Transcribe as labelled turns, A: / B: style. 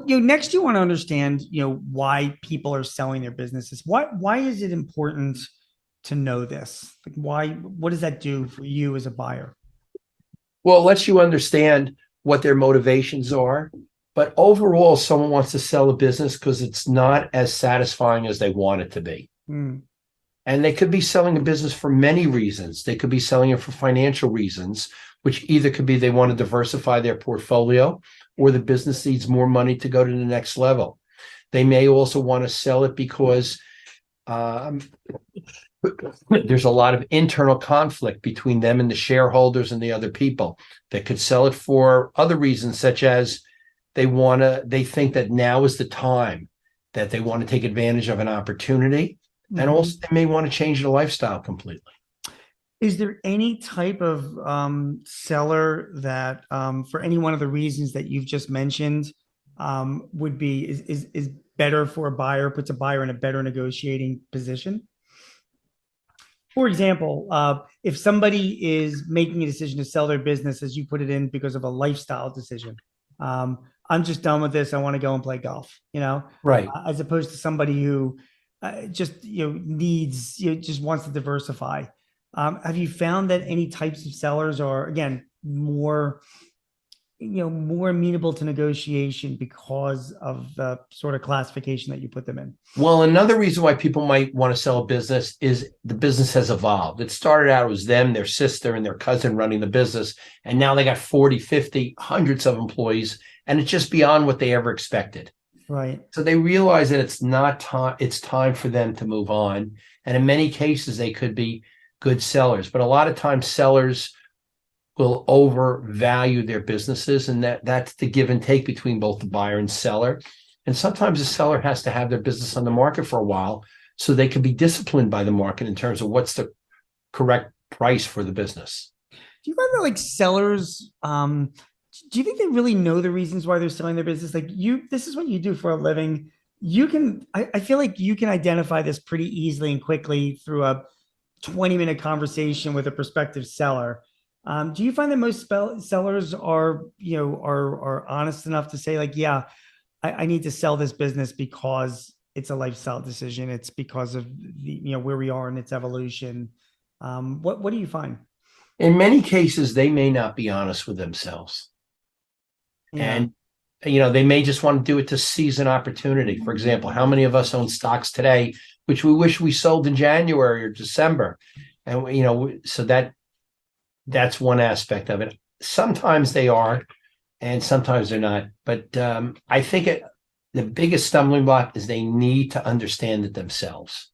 A: next you want to understand, why people are selling their businesses. Why is it important to know this? Like, what does that do for you as a buyer?
B: Well, it lets you understand what their motivations are. But overall, someone wants to sell a business because it's not as satisfying as they want it to be.
A: Hmm.
B: And they could be selling a business for many reasons. They could be selling it for financial reasons, which either could be they want to diversify their portfolio or the business needs more money to go to the next level. They may also want to sell it because um, there's a lot of internal conflict between them and the shareholders and the other people that could sell it for other reasons, such as they think that now is the time that they want to take advantage of an opportunity. And also
A: Mhm.
B: they may want to change their lifestyle completely.
A: Is there any type of seller that, for any one of the reasons that you've just mentioned, would be is better for a buyer, puts a buyer in a better negotiating position? For example, if somebody is making a decision to sell their business, as you put it in, because of a lifestyle decision, I'm just done with this. I want to go and play golf,
B: Right.
A: as opposed to somebody who just needs, just wants to diversify. Have you found that any types of sellers are, again, more amenable to negotiation because of the sort of classification that you put them in?
B: Well, another reason why people might want to sell a business is the business has evolved. It started out, it was them, their sister, and their cousin running the business. And now they got 40, 50, hundreds of employees, and it's just beyond what they ever expected.
A: Right.
B: So they realize that it's not time, it's time for them to move on. And in many cases, they could be good sellers. But a lot of times sellers will overvalue their businesses, and that's the give and take between both the buyer and seller. And sometimes the seller has to have their business on the market for a while so they can be disciplined by the market in terms of what's the correct price for the business.
A: Do you find that, like, sellers, do you think they really know the reasons why they're selling their business? Like, this is what you do for a living. I feel like you can identify this pretty easily and quickly through a 20-minute conversation with a prospective seller. Do you find that most sellers are honest enough to say, like, yeah, I need to sell this business because it's a lifestyle decision. It's because of where we are in its evolution. What do you find?
B: In many cases, they may not be honest with themselves.
A: Yeah.
B: And they may just want to do it to seize an opportunity. For example, how many of us own stocks today, which we wish we sold in January or December? And so that's one aspect of it. Sometimes they are, and sometimes they're not. But I think the biggest stumbling block is they need to understand it themselves.